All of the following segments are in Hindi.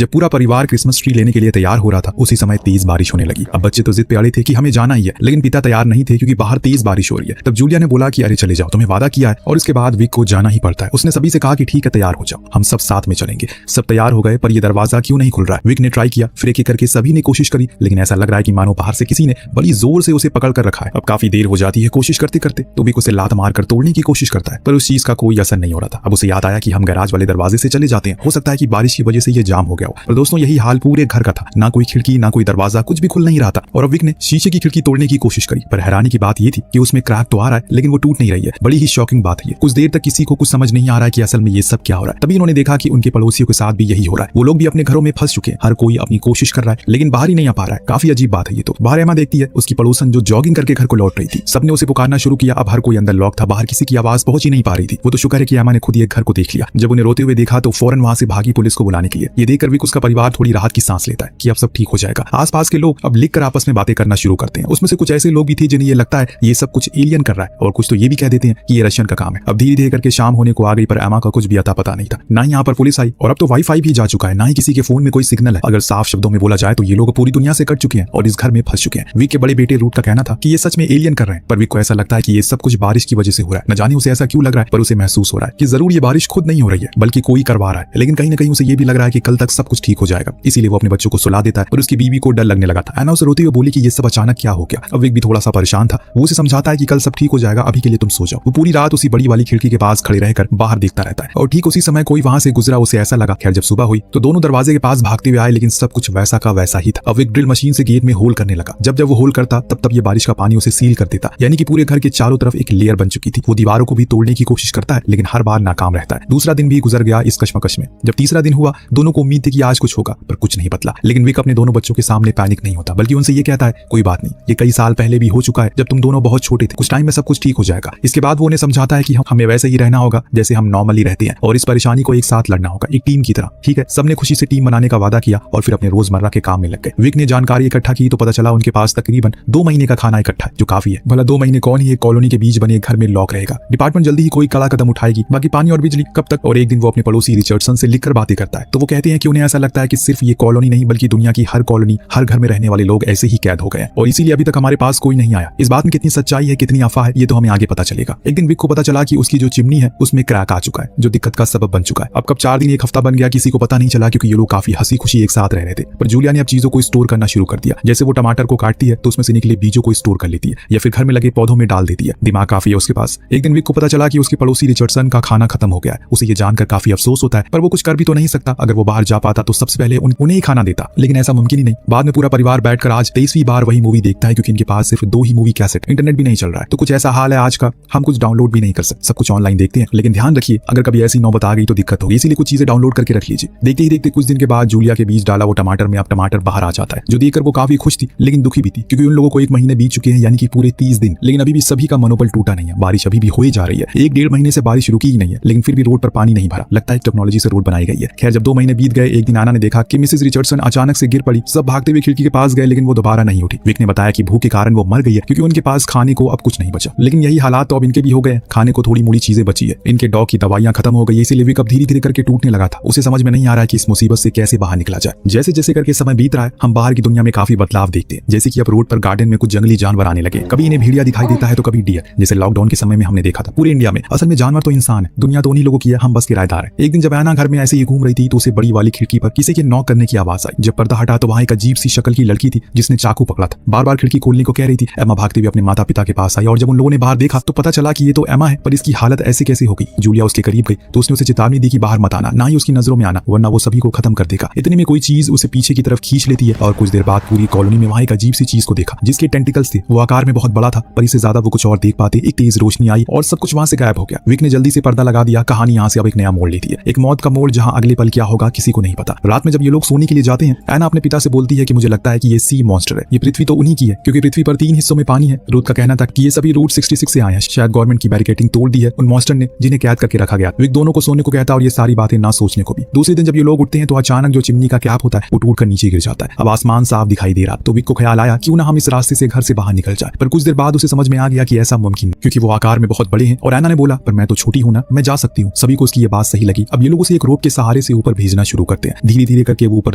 जब पूरा परिवार क्रिसमस ट्री लेने के लिए तैयार हो रहा था उसी समय तेज बारिश होने लगी। अब बच्चे तो जिद पे अड़े थे कि हमें जाना ही है, लेकिन पिता तैयार नहीं थे क्योंकि बाहर तेज बारिश हो रही है। तब जूलिया ने बोला कि अरे चले जाओ, तुम्हें वादा किया है। और इसके बाद विक को जाना ही पड़ता है। उसने सभी से कहा कि ठीक है तैयार हो जाओ, हम सब साथ में चलेंगे। सब तैयार हो गए पर ये दरवाजा क्यों नहीं खुल रहा है। विक ने ट्राई किया, फिर एक करके सभी ने कोशिश करी, लेकिन ऐसा लग रहा है कि मानो बाहर से किसी ने बड़ी जोर से उसे पकड़ कर रखा है। अब काफी देर हो जाती है कोशिश करते करते, तो विक उसे लात मार कर तोड़ने की कोशिश करता है, पर उस चीज का कोई असर नहीं हो रहा था। अब उसे याद आया कि हम गैराज वाले दरवाजे से चले जाते हैं, हो सकता है कि बारिश की वजह से ये जाम हो गया हो। पर दोस्तों यही हाल पूरे घर का था, ना कोई खिड़की ना कोई दरवाजा, कुछ भी खुल नहीं रहा था। और अब विक ने शीशे की खिड़की तोड़ने की कोशिश करी, पर हैरानी की बात ये थी कि उसमें क्रैक तो आ रहा है लेकिन वो टूट नहीं रही है। बड़ी ही शॉकिंग बात है। कुछ देर तक किसी को कुछ समझ नहीं आ रहा है कि असल में ये सब क्या हो रहा है। तभी उन्होंने देखा कि उनके पड़ोसियों के साथ भी यही हो रहा है। वो लोग भी अपने घरों में फंस चुके हैं, हर कोई अपनी कोशिश कर रहा है लेकिन बाहर ही नहीं आ पा रहा है। काफी अजीब बात है ये तो। बाहर एमा देखती है उसकी पड़ोसन जो जॉगिंग करके घर को लौट रही थी। सबने उसे पुकारना शुरू किया। अब हर कोई अंदर लॉक था, बाहर किसी की आवाज पहुंच ही नहीं पा रही थी। वो तो शुक्र है कि एमा ने खुद ही घर को देख लिया। जब उन्हें रोते हुए देखा तो फौरन वहां से भागी पुलिस को बुलाने के लिए। ये देखकर भी उसका परिवार थोड़ी राहत की सांस लेता है कि अब सब ठीक हो जाएगा। आसपास के लोग अब लिख कर आपस में बातें करना शुरू करते हैं। उसमें से कुछ ऐसे लोग भी थे जिन्हें ये लगता है ये सब कुछ एलियन कर रहा है, और कुछ तो ये भी कह देते हैं कि ये रशियन का काम है। अब धीरे धीरे करके शाम होने को आ गई, पर एमा का कुछ भी अता पता नहीं था। ना ही यहाँ पर पुलिस आई, और अब तो वाईफाई भी जा चुका है, ना ही किसी के फोन में कोई सिग्नल है। अगर साफ शब्दों में बोला जाए तो ये लोग पूरी दुनिया से कट चुके हैं और इस घर में फंस चुके हैं। विक के बड़े बेटे रूट का कहना था कि ये सच में एलियन कर रहे हैं, पर विक को ऐसा लगता है कि ये सब कुछ बारिश की वजह से हो रहा है। न जाने उसे ऐसा क्यों लग रहा है, पर उसे महसूस हो रहा है कि जरूर ये बारिश खुद नहीं हो रही है बल्कि कोई करवा रहा है। लेकिन कहीं ना कहीं उसे ये भी लग रहा है कि कल तक सब कुछ ठीक हो जाएगा। इसीलिए वो अपने बच्चों को सुला देता है, पर उसकी बीवी को डर लगने लगा था। एना उसे रोते हुए बोली कि ये सब अचानक क्या हो गया। अब विक भी थोड़ा सा परेशान था। वो उसे समझाता है कि कल सब ठीक हो जाएगा, अभी के लिए तुम सो जाओ। वो पूरी रात उसी बड़ी वाली खिड़की के पास खड़े रहकर बाहर देखता रहता है। और ठीक उसी समय कोई वहां से गुजरा, उसे ऐसा लगा। खैर जब सुबह हुई तो दोनों दरवाजे के पास भागते हुए आए, लेकिन सब कुछ वैसा का वैसा ही था। अब विक ड्रिल मशीन से गेट में होल करने लगा। जब वो होल करता तब ये बारिश का पानी उसे सील कर देता, यानी कि पूरे घर के चारों तरफ एक लेयर बन चुकी थी। वो दीवारों को भी तोड़ने की कोशिश करता है लेकिन हर बार नाकाम रहता है। दूसरा दिन भी गुजर गया इस कश्मकश में। जब तीसरा दिन हुआ दोनों को उम्मीद थी कि आज कुछ होगा, पर कुछ नहीं बदला। लेकिन विक अपने दोनों बच्चों के सामने पैनिक नहीं होता, बल्कि उनसे ये कहता है कोई बात नहीं, ये कई साल पहले भी हो चुका है जब तुम दोनों बहुत छोटे थे। कुछ टाइम में सब कुछ ठीक हो जाएगा। इसके बाद वो उन्हें समझाता है कि हमें वैसे ही रहना होगा जैसे हम नॉर्मली रहते हैं, और इस परेशानी को एक साथ लड़ना होगा, एक टीम की तरह। ठीक है, सबने खुशी से टीम बनाने का वादा किया और फिर अपने रोजमर्रा के काम में लग गए। विक ने जानकारी इकट्ठा की तो पता चला उनके पास तकरीबन 2 महीने का खाना इकट्ठा है, जो काफी है। भला 2 महीने कौन ही एक कॉलोनी के बीच बने घर में लॉक रहेगा। डिपार्टमेंट जल्दी ही कोई कड़ा कदम उठाएगी, बाकी पानी और बिजली कब तक। और एक दिन वो अपने पड़ोसी रिचर्डसन से लिखकर बातें करता है, तो वो कहते हैं कि उन्हें ऐसा लगता है कि सिर्फ ये कॉलोनी नहीं बल्कि दुनिया की हर कॉलोनी, हर घर में रहने वाले लोग ऐसे ही कैद हो गए हैं, और इसीलिए अभी तक हमारे पास कोई नहीं आया। इस बात में कितनी सच्चाई है कितनी अफवाह है ये तो हमें आगे पता चलेगा। एक दिन विक को पता चला कि उसकी जो चिमनी है उसमें क्रैक आ चुका है, जो दिक्कत का सबब बन चुका है। अब कब 4 दिन 1 हफ्ता बन गया किसी को पता नहीं चला, क्योंकि ये लोग काफी हंसी खुशी एक साथ रह रहे थे। पर जूलिया ने अब चीजों को स्टोर करना शुरू कर दिया। जैसे वो टमाटर को काटती है तो उसमें से निकले बीजों को स्टोर कर लेती है, या फिर घर में लगे पौधों में डाल देती है। दिमाग काफी है उसके पास। एक दिन विक को पता चला कि उसके पड़ोसी रिचर्डसन का खाना खत्म हो गया है। उसे ये जानकर काफी अफसोस होता है, पर वो कुछ कर भी तो नहीं सकता। अगर वो बाहर जा पाता तो सबसे पहले उन्हें ही खाना देता, लेकिन ऐसा मुमकिन ही नहीं। बाद में पूरा परिवार बैठकर आज 23वीं बार वही मूवी देखता है, क्योंकि इनके पास सिर्फ 2 ही मूवी कैसेट, इंटरनेट भी नहीं चल रहा है। तो कुछ ऐसा हाल है आज का, हम कुछ डाउनलोड भी नहीं कर सकते, सब कुछ ऑनलाइन देखते हैं। लेकिन ध्यान रखिए अगर कभी ऐसी नौबत आ गई तो दिक्कत होगी, इसीलिए कुछ चीजें डाउनलोड करके रख लीजिए। देखते ही देखते कुछ दिन के बाद जूलिया के बीज डाला वो टमाटर में, अब टमाटर बाहर आ जाता है, जो देखकर वो काफी खुश थी लेकिन दुखी भी थी, क्योंकि उन लोगों को 1 महीने बीत चुके हैं, यानी कि पूरे 30 दिन। लेकिन अभी भी सभी का मनोबल टूटा नहीं है। बारिश अभी भी हो ही जा रही है। 1-1.5 महीने से बारिश रुकी ही नहीं है, लेकिन फिर भी रोड पर पानी नहीं भरा। लगता है टेक्नोलॉजी से रोड बनाई गई है। खैर जब 2 महीने बीत गए, एक दिन आना ने देखा कि मिसेस रिचर्डसन अचानक से गिर पड़ी। सब भागते हुए खिड़की के पास गए, लेकिन वो दोबारा नहीं उठी। विक ने बताया कि भूख के कारण वो मर गई है, क्योंकि उनके पास खाने को अब कुछ नहीं बचा। लेकिन यही हालात तो अब इनके भी हो गए। खाने को थोड़ी मोड़ी चीजें बची है, इनके डॉग की दवाइयां खत्म हो गई, इसीलिए विक अब धीरे धीरे करके टूटने लगा था। उसे समझ में नहीं आ रहा है कि इस मुसीबत से कैसे बाहर निकला जाए। जैसे जैसे करके समय बीत रहा है, हम बाहर की दुनिया में काफी बदलाव देखते हैं। जैसे कि अब रोड पर गार्डन में कुछ जंगली जानवर आने लगे। कभी इन्हें भेड़िया दिखाई देता है तो कभी डियर, जैसे लॉकडाउन के समय में हमने देखा था पूरे इंडिया में। असल में जानवर तो इंसान है, दुनिया तो उन्हीं लोगों की है, हम बस किराएदार हैं। एक दिन जब एना घर में ऐसे ही घूम रही थी तो उसे बड़ी वाली खिड़की पर किसी के नॉक करने की आवाज आई। जब पर्दा हटा तो वहां एक अजीब सी शक्ल की लड़की थी जिसने चाकू पकड़ा था। बार बार खिड़की खोलने को कह रही थी। एमा भागते हुए अपने माता पिता के पास आई, और जब उन लोगों ने बाहर देखा तो पता चला कि ये तो एमा है, पर इसकी हालत ऐसे कैसे हो गई। जूलिया उसके करीब गई तो उसने उसे चेतावनी दी कि बाहर मत आना, ना ही उसकी नजरों में आना, वरना वो सभी को खत्म कर देगा। इतने में कोई चीज उसे पीछे की तरफ खींच लेती है, और कुछ देर बाद पूरी कॉलोनी में वहां एक अजीब सी चीज को देखा जिसके टेंटिकल्स थे। वो आकार में बहुत बड़ा था, पर इससे ज्यादा वो कुछ और देख पाते। एक तेज रोशनी आई और सब कुछ वहां से गायब हो गया। विक ने जल्दी से पर्दा लगा दिया। कहानी यहाँ से अब एक नया मोड़ लेती है, एक मौत का मोड़, जहाँ अगले पल क्या होगा किसी को नहीं पता। रात में जब ये लोग सोने के लिए जाते हैं, एना अपने पिता से बोलती है कि मुझे लगता है कि ये सी मॉन्स्टर है। ये पृथ्वी तो उन्हीं की है, क्योंकि पृथ्वी पर 3 हिस्सों में पानी है। रूथ का कहना था कि ये सभी रूट 66 से आए हैं। शायद गवर्नमेंट की बैरिकेडिंग तोड़ दी है उन मॉन्स्टर ने, जिन्हें कैद करके रखा गया। विक दोनों को सोने को कहता है और ये सारी बातें ना सोचने को भी। दूसरे दिन जब ये लोग उठते हैं तो अचानक जो चिमनी का कैप होता है वो टूटकर नीचे गिर जाता है। अब आसमान साफ दिखाई दे रहा, तो विक को ख्याल आया क्यों ना हम इस रास्ते से घर से बाहर निकल जाए। पर कुछ देर बाद उसे समझ में आ गया कि ऐसा मुमकिन, क्योंकि वो आकार में बहुत बड़े हैं। और एना ने बोला पर मैं तो छोटी हूं ना, मैं जा सकती हूँ। सभी को उसकी ये बात सही लगी। अब ये लोग उसे एक रोप के सहारे से ऊपर भेजना शुरू करते हैं। हैं। धीरे धीरे करके वो ऊपर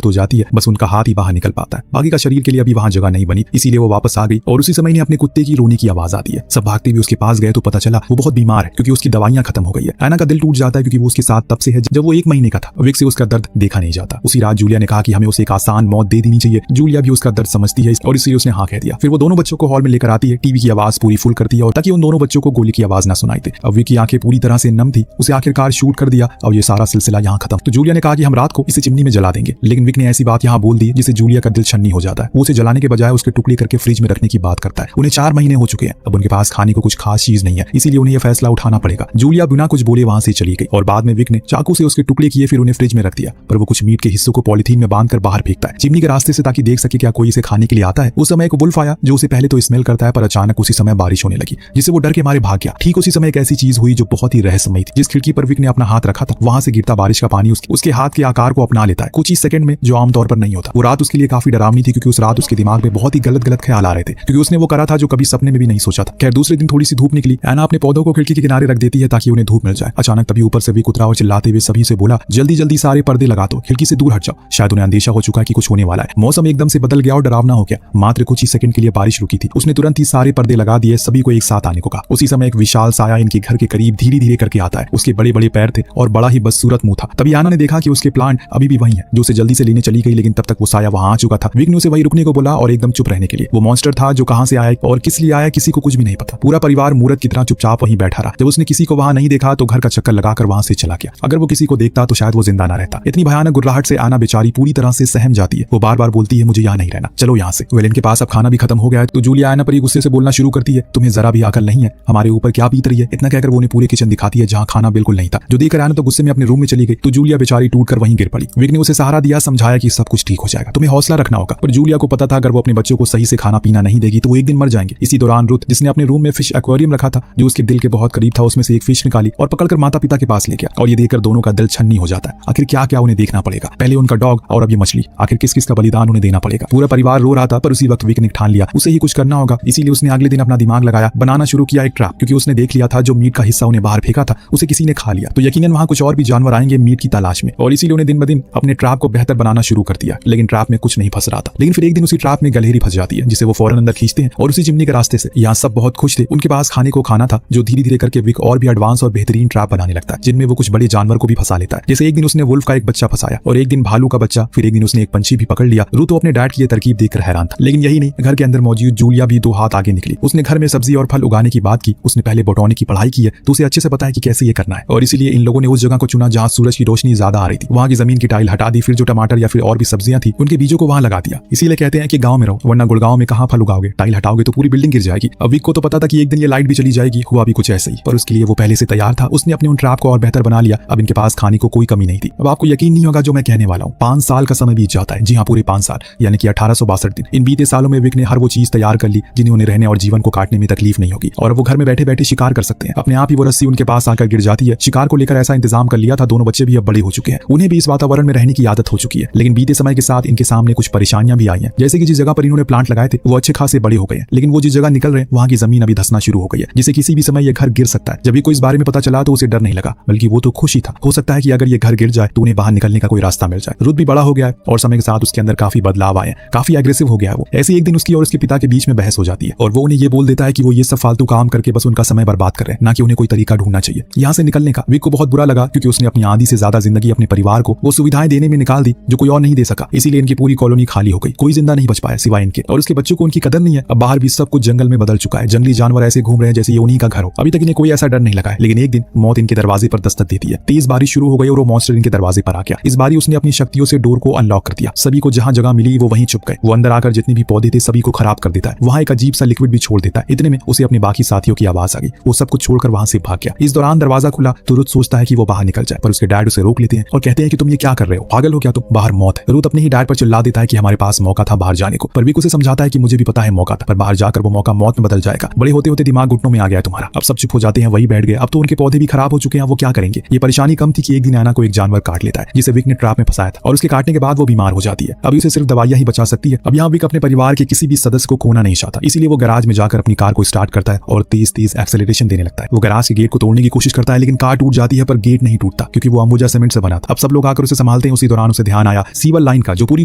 तो जाती है, बस उनका हाथ ही बाहर निकल पाता है। बाकी का शरीर के लिए अभी वहां जगह नहीं बनी, इसीलिए वो वापस आ गई और उसी समय अपने कुत्ते की रोने की आवाज आती है। सब भागते हुए उसके पास गए तो पता चला वो बहुत बीमार है क्योंकि उसकी दवाइयां खत्म हो गई है। ऐना का दिल टूट जाता है क्योंकि वो उसके साथ तब से है जब वो 1 महीने का था। विक से उसका दर्द देखा नहीं जाता। उसी रात जूलिया ने कहा कि हमें उसे एक आसान मौत दे देनी चाहिए। जूलिया भी उसका दर्द समझती है और इसलिए उसने हाँ कह दिया। फिर वो दोनों बच्चों को हॉल में लेकर आती है, टीवी की आवाज पूरी फुल करती है और ताकि उन दोनों बच्चों को गोली की आवाज ना सुनाई दे। अब विक की आंखें पूरी तरह से नम थी, उसे आखिरकार शूट कर दिया और ये सारा सिलसिला यहाँ खत्म। तो जूलिया ने कहा कि हम रात को इसे चिमनी में जला देंगे, लेकिन विक ने ऐसी बात यहाँ बोल दी जिसे जूलिया का दिल छन्नी हो जाता है। वो उसे जलाने के बजाय उसके टुकड़े करके फ्रिज में रखने की बात करता है। उन्हें 4 महीने हो चुके हैं, अब उनके पास खाने को कुछ खास चीज नहीं है, इसीलिए उन्हें यह फैसला उठाना पड़ेगा। जूलिया बिना कुछ बोले वहां से चली गई और बाद में विक ने चाकू से उसके टुकड़े किए, फिर उन्हें फ्रिज में रख दिया। पर वो कुछ मीट के हिस्सों को पॉलिथीन में बांधकर बाहर फेंकता है चिमनी के रास्ते से, ताकि देख सके क्या कोई इसे खाने के लिए आता है। उस समय एक वुल्फ आया जो उसे पहले तो स्मेल करता है, पर अचानक उसी समय बारिश होने लगी जिससे वो डर के मारे भाग गया। ठीक उसी समय एक ऐसी चीज हुई जो बहुत ही रहस्यमयी थी। जिस खिड़की पर विक ने अपना हाथ रखा था वहां से गिरता बारिश का पानी उसके हाथ के आकार को अपना लेता है कुछ ही सेकंड में, जो आमतौर पर नहीं होता। वो रात उसके लिए काफी डरावनी थी क्योंकि उस रात उसके दिमाग में बहुत ही गलत ख्याल आ रहे थे, क्योंकि उसने वो करा था जो कभी सपने में भी नहीं सोचा था। खैर दूसरे दिन थोड़ी सी धूप निकली। ऐना अपने पौधों को खिड़की के किनारे रख देती है ताकि उन्हें धूप मिल जाए। अचानक तभी ऊपर से विक उतरा और चिल्लाते हुए सभी से बोला, जल्दी जल्दी सारे पर्दे लगा दो, खिड़की से दूर हट जाओ। शायद उन्हें अंदेशा हो चुका है कि कुछ होने वाला है। मौसम एकदम से बदल गया और डरावना हो गया। मात्र कुछ ही सेकंड के लिए बारिश रुकी थी। उसने तुरंत ही सारे पर्दे लगा दिए, सभी को एक साथ आने को कहा। उसी समय एक विशाल साया इनके घर के करीब धीरे धीरे करके आता है। उसके बड़े बड़े पैर थे और बड़ा ही बदसूरत मुंह था। तभी आना ने देखा कि उसके प्लांट अभी भी वहीं है, जो उसे जल्दी से लेने चली गई, लेकिन तब तक वो साया वहां आ चुका था। विक ने उसे वहीं रुकने को बोला और एकदम चुप रहने के लिए। वो मॉन्स्टर था जो कहां से आया और किस लिए आया किसी को कुछ भी नहीं पता। पूरा परिवार मूर्त की तरह चुपचाप वहीं बैठा रहा। जब उसने किसी को वहां नहीं देखा तो घर का चक्कर लगाकर वहां से चला गया। अगर वो किसी को देखता तो शायद वो जिंदा ना रहता। इतनी भयानक गुर्राहट से आना बेचारी पूरी तरह से सहम जाती है। वो बार बार बोलती है, मुझे यहाँ नहीं रहना, चलो यहाँ से। वेल इनके पास अब खाना भी खत्म हो गया है तो जूलिया आना पर ही गुस्से से बोलना शुरू करती है, तुम्हें जरा भी अकल नहीं है, हमारे ऊपर क्या बीत रही है। इतना कहकर वो उन्हें पूरे किचन दिखाती है जहाँ खाना बिल्कुल नहीं था। जो देखकर आना तो गुस्से में अपने रूम में चली गई तो जूलिया बेचारी टूट कर वहीं गिर पड़ी। विक ने उसे सहारा दिया, समझाया कि सब कुछ ठीक हो जाएगा, तुम्हें हौसला रखना होगा। पर जूलिया को पता था अगर वो अपने बच्चों को सही से खाना पीना नहीं देगी तो वो एक दिन मर जाएंगे। इसी दौरान रुथ, जिसने अपने रूम में फिश एक्वेरियम रखा था जो उसके दिल के बहुत करीब था, उसमें से एक फिश निकाली और पकड़कर माता पिता के पास ले गया। और ये देखकर दोनों का दिल छन्नी हो जाता है। आखिर क्या क्या उन्हें देखना पड़ेगा, पहले उनका डॉग और अब ये मछली। आखिर किस किस का बलिदान उन्हें देना पड़ेगा। पूरा परिवार रो रहा था पर उसी वक्त विक ने ठान लिया उसे ही कुछ करना होगा। इसीलिए उसने अगले दिन अपना दिमाग लगाया, बनाना शुरू किया एक ट्रैप, क्योंकि उसने देख लिया था जो मीट का हिस्सा उन्हें बाहर फेंका था उसे किसी ने खा लिया। तो यकीनन वहां कुछ और भी जानवर आएंगे मीट की तलाश में, और इसीलिए उन्हें दिन ब दिन अपने ट्रैप को बेहतर बनाना शुरू कर दिया। लेकिन ट्रैप में कुछ नहीं फंस रहा था। लेकिन फिर एक दिन उसी ट्रैप में गलहरी फंस जाती है जिसे वो फौरन अंदर खींचते हैं और उसी चिमनी के रास्ते से। यहाँ सब बहुत खुश थे, उनके पास खाने को खाना था, जो धीरे धीरे करके विक और भी एडवांस और बेहतरीन ट्रैप बनाने लगता है जिनमें वो कुछ बड़े जानवर को भी फंसा लेता है। जैसे एक दिन उसने वुल्फ का एक बच्चा फंसाया और एक दिन भालू का बच्चा, फिर एक दिन उसने एक पंछी भी पकड़ लिया। रू तो अपने डैड की ये तरकीब देखकर हैरान था। लेकिन यही नहीं, घर के अंदर मौजूद जूलिया भी 2 हाथ आगे निकली। उसने घर में सब्जी और फल उगाने की बात की। उसने पहले बोटॉनी की पढ़ाई की है तो उसे अच्छे से पता है कि कैसे ये करना है, और इसीलिए इन लोगों ने उस जगह को चुना जहां सूरज की रोशनी ज्यादा आ रही थी। वहां की जमीन की टाइल हटा दी, फिर जो टमाटर या फिर और भी सब्जियां थी उनके बीजों को वहां लगा दिया। इसीलिए कहते हैं कि गांव में रहो, वरना गुड़गांव में कहां फल उगाओगे, टाइल हटाओगे तो पूरी बिल्डिंग गिर जाएगी। अब विक को तो पता था कि एक दिन ये लाइट भी चली जाएगी, हुआ भी कुछ ऐसे ही, पर उसके लिए वो पहले से तैयार था। उसने अपने उन ट्रैप को और बेहतर बना लिया। अब इनके पास खाने को कोई कमी नहीं थी। अब आपको यकीन नहीं होगा जो मैं कहने वाला हूँ, 5 साल का समय बीत जाता है। जी हाँ, पूरे 5 साल, यानी कि 1862 दिन। इन बीते सालों में विक ने हर वो चीज तैयार कर ली जिन्हें उन्हें रहने और जीवन को काटने में तकलीफ नहीं होगी, और वो घर में बैठे बैठे शिकार कर सकते हैं। अपने आप ही वो रस्सी उनके पास आकर गिर जाती है। शिकार को लेकर ऐसा इंतजाम कर लिया था। दोनों बच्चे भी अब बड़े हो चुके हैं, उन्हें भी इस वातावरण में रहने की आदत हो चुकी है। लेकिन बीते समय के साथ इनके सामने कुछ परेशानियां भी आई हैं। जैसे कि जिस जगह पर इन्होंने प्लांट लगाए थे वो अच्छे खासे बड़े हो गए हैं, लेकिन वो जिस जगह निकल रहे हैं वहां की जमीन अभी धंसना शुरू हो गई है, जिसे किसी भी समय ये घर गिर सकता है। जब भी कोई इस बारे में पता चला तो उसे डर नहीं लगा, बल्कि वो तो खुश ही था। हो सकता है कि अगर ये घर गिर जाए तो उन्हें बाहर निकलने का कोई रास्ता मिल जाए। रुथ भी बड़ा हो गया है और समय के साथ उसके अंदर काफी बदलाव आए हैं, काफी एग्रेसिव हो गया है वो। ऐसे एक दिन उसकी और उसके पिता के बीच में बहस हो जाती है और वो उन्हें ये बोल देता है कि वो ये सब फालतू काम करके बस उनका समय बर्बाद कर रहे हैं, ना कि उन्हें कोई तरीका ढूंढना चाहिए यहाँ से निकलने का। विक को बहुत बुरा लगा क्योंकि उसने अपनी आधी से ज्यादा जिंदगी अपने परिवार को वो सुविधाएं देने में निकाल दी जो कोई और नहीं दे सका। इसीलिए इनकी पूरी कॉलोनी खाली हो गई, कोई जिंदा नहीं बच पाया सिवाय इनके, और उसके बच्चों को उनकी कदर नहीं है। अब बाहर भी सब कुछ जंगल में बदल चुका है। जंगली जानवर ऐसे घूम रहे हैं जैसे ये उन्हीं का घर हो। अभी तक इन्हें कोई ऐसा डर नहीं लगा है, लेकिन एक दिन मौत इनके दरवाजे पर दस्तक देती है। तेज बारिश शुरू हो गई और वो मॉन्स्टर इनके दरवाजे पर आ गया। इस बारी उसने अपनी शक्तियों से डोर को अनलॉक कर दिया। सभी को जहां जगह मिली वो वहीं छुप गए। वो अंदर आकर जितने भी पौधे थे सभी को खराब कर देता है। वहां एक अजीब सा लिक्विड भी छोड़ देता है। इतने में उसे अपने बाकी साथियों की आवाज आ गई। वो सब कुछ छोड़कर वहां से भाग गया। इस दौरान दरवाजा खुला तो रुथ सोचता है कि वो बाहर निकल जाए, पर उसके डैड उसे रोक लेते हैं और कहते हैं कि तुम ये क्या कर रहे हो, पागल हो क्या तुम, बाहर मौत है। रुथ अपने ही डैड पर चिल्ला देता है कि हमारे पास मौका था बाहर जाने को, पर विक उसे समझाता है कि मुझे भी पता है मौका था, पर बाहर जाकर वो मौका मौत में बदल जाएगा। बड़े होते होते दिमाग घुटनों में आ गया है तुम्हारा। अब सब चुप हो जाते हैं, वही बैठ गए। अब तो उनके पौधे भी खराब हो चुके हैं, वो क्या करेंगे। ये परेशानी कम थी कि एक दिन ऐना को एक जानवर काट लेता है जिसे विक ने ट्रैप में फंसाया था, और उसके काटने के बाद वो बीमार हो जाती है। अभी उसे सिर्फ दवाइयां ही बचा सकती है। अब यहाँ विक अपने परिवार के किसी भी सदस्य को खोना नहीं चाहता, इसीलिए वो गैराज में जाकर अपनी कार को स्टार्ट करता है और तेज तेज एक्सेलरेशन देने लगता है। वो गैराज के गेट को तोड़ने की कोशिश करता है, लेकिन कार टूट जाती है पर गेट नहीं टूटता क्योंकि वो अंबुजा सीमेंट से बना था। अब सब लोग आकर उसे संभालते हैं उसी दौरान उसे ध्यान आया सीवर लाइन का, जो पूरी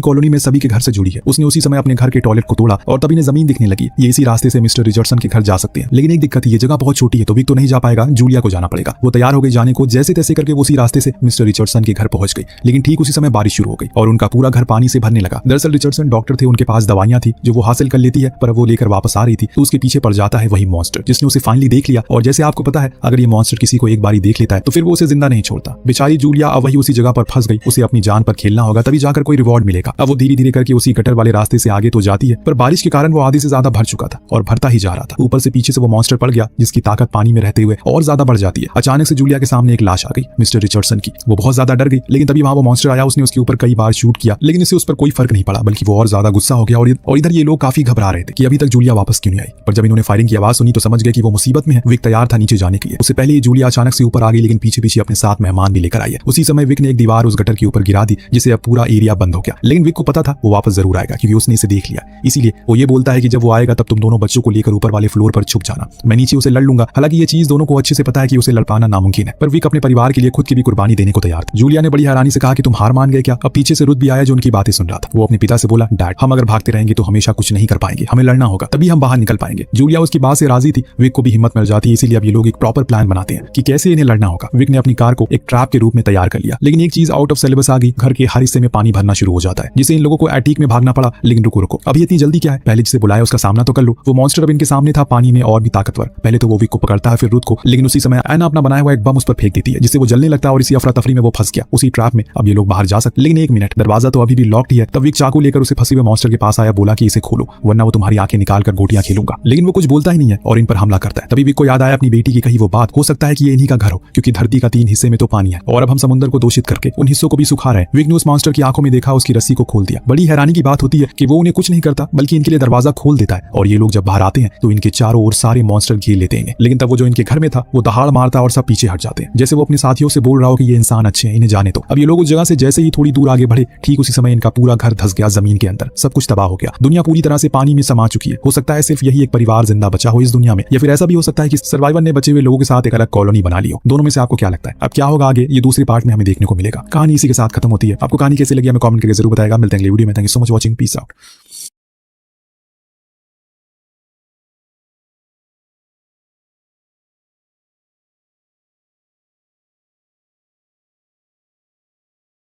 कॉलोनी में सभी के घर से जुड़ी है। उसने उसी समय अपने घर के टॉयलेट को तोड़ा और तभी जमीन दिखने लगी। ये इसी रास्ते से मिस्टर रिचर्डसन के घर जा सकते हैं, लेकिन एक दिक्कत है, ये जगह बहुत छोटी है तो विक तो नहीं जा पाएगा, जूलिया को जाना पड़ेगा। वो तैयार हो गई जाने को, जैसे तैसे करके वो उसी रास्ते से मिस्टर रिचर्डसन के घर पहुंच गई। लेकिन ठीक उसी समय बारिश शुरू हो गई और उनका पूरा घर पानी से भरने लगा। दरअसल रिचर्डसन डॉक्टर थे, उनके पास दवाइयां थी जो वो हासिल कर लेती है, पर वो लेकर वापस आ रही थी तो उसके पीछे पड़ जाता है वही मॉन्स्टर जिसने उसे फाइनली देख लिया। और जैसे आपको पता है, अगर ये मॉन्स्टर किसी को एक बारी देख लेता है तो फिर वो उसे जिंदा नहीं छोड़ता। बेचारी जूलिया अब वही उसी जगह पर फंस गई। उसे अपनी जान पर खेलना होगा, तभी जाकर कोई रिवॉर्ड मिलेगा। अब वो धीरे धीरे करके उसी गटर वाले रास्ते से आगे तो जाती है, पर बारिश के कारण वो आधे से ज्यादा भर चुका था और भरता ही जा रहा था। ऊपर से पीछे से वो मॉन्स्टर पड़ गया जिसकी ताकत पानी में रहते हुए और ज्यादा बढ़ जाती है। अचानक से जूलिया के सामने एक लाश आ गई मिस्टर रिचर्डसन की। वो बहुत ज्यादा डर गई, लेकिन तभी वहां वो मॉन्स्टर आया। उसने उसके ऊपर कई बार शूट किया, लेकिन इससे उस पर कोई फर्क नहीं पड़ा, बल्कि वो और ज्यादा गुस्सा हो गया। और इधर ये लोग काफी घबरा रहे थे कि अभी तक जूलिया वापस क्यों नहीं आई। पर जब इन्होंने फायरिंग की आवाज सुनी तो समझ गए कि वो मुसीबत में है। विक तैयार था नीचे जाने के लिए। उससे पहले जूलिया अचानक से ऊपर आ गई, लेकिन पीछे पीछे अपने साथ मेहमान भी लेकर आई है। उसी समय विक ने एक दीवार उस गटर के ऊपर गिरा दी, जिससे अब पूरा एरिया बंद हो गया। लेकिन विक को पता था वो वापस जरूर आएगा, क्योंकि उसने इसे देख लिया। इसीलिए वो ये बोलता है कि जब वो आएगा तब तुम दोनों बच्चों को लेकर ऊपर वाले फ्लोर पर छुप जाना, मैं नीचे उसे लड़ लूंगा। हालांकि ये चीज दोनों को अच्छे से पता है कि उसे लड़ पाना नामुमकिन है, पर विक अपने परिवार के लिए खुद की भी कुर्बानी देने को तैयार था। जूलिया ने बड़ी हैरानी से कहा कि तुम हार मान गए क्या? अब पीछे से रुत भी आया जो उनकी बातें सुन रहा था। वो अपने पिता से बोला, डैड, हम अगर भागते रहेंगे तो हमेशा कुछ नहीं कर पाएंगे, हमें लड़ना होगा, तभी हम बाहर निकल पाएंगे। जूलिया उसकी बात से राजी थी। विक को भी हिम्मत मिल जाती है, इसीलिए अब ये लोग एक प्रॉपर प्लान बनाते हैं कि कैसे इन्हें लड़ना होगा। विक ने अपनी कार को एक ट्रैप के रूप में तैयार कर लिया, लेकिन एक चीज आउट ऑफ सिलेबस आ गई। घर के हर हिस्से में पानी भरना शुरू हो जाता है, जिससे इन लोगों को एटीक में भागना पड़ा। लेकिन रुको, अभी इतनी जल्दी क्या है, पहले जिसे बुलाया उसका सामना तो कर लो। वो मॉन्स्टर अब इनके सामने था, पानी में और भी ताकतवर। पहले तो वो विक को पकड़ता है, फिर रुत को, लेकिन उसी समय एना अपना बनाया हुआ एक बम उस पर फेंक देती है, जिससे वो जलने लगता है और इसी अफरा तफरी में वो फंस गया उसी ट्रैप में। अब ये लोग बाहर जा सकते, लेकिन एक मिनट, दरवाजा तो अभी भी लॉक्ड ही है। तब विक चाकू लेकर उसे फंसे हुए मॉन्स्टर के पास आया, बोला कि इसे खोलो वरना वो तुम्हारी आंखें निकाल कर गोटियां खेलूंगा। लेकिन वो कुछ बोलता ही नहीं है और इन पर हमला करता है। तभी विक को याद आया अपनी बेटी की कही वो बात, हो सकता है कि ये इन्हीं का घर हो, क्योंकि धरती का 3 हिस्से में तो पानी है और अब हम समुद्र को दूषित करके उन हिस्सों को भी सुखा रहे हैं। विक ने उस मॉन्स्टर की आंखों में देखा, उसकी रस्सी को खोल दिया। बड़ी हैरानी की बात होती है कि वो उन्हें कुछ नहीं करता, बल्कि इनके लिए दरवाजा खोल देता है और ये लोग जब बाहर आते हैं तो इनके चारों ओर सारे मॉन्स्टर घेर लेते हैं। लेकिन तब वो जो इनके घर में था वो दहाड़ मारता और सब पीछे हट जाते हैं, जैसे वो अपने साथियों से बोल रहा हो कि ये इंसान अच्छे हैं, इन्हें जाने दो। अब ये लोग उस जगह से जैसे ही थोड़ी दूर आगे बढ़े, ठीक उसी समय इनका पूरा घर धंस गया जमीन के अंदर। सब कुछ तबाह हो गया, दुनिया पूरी तरह से पानी में समा चुकी है। हो सकता है सिर्फ यही एक परिवार जिंदा बचा हो इस दुनिया में, या फिर ऐसा भी हो सकता है कि सर्वाइवर ने बचे हुए लोगों के साथ एक अलग कॉलोनी बना ली हो। दोनों में से आपको क्या लगता है? अब क्या होगा आगे, ये दूसरी पार्ट में हमें देखने को मिलेगा। कहानी इसी के साथ खत्म होती है। आपको कहानी कैसी लगी हमें कमेंट करके जरूर बताएगा। मिलते हैं अगली वीडियो में। Thank you so much watching, peace out.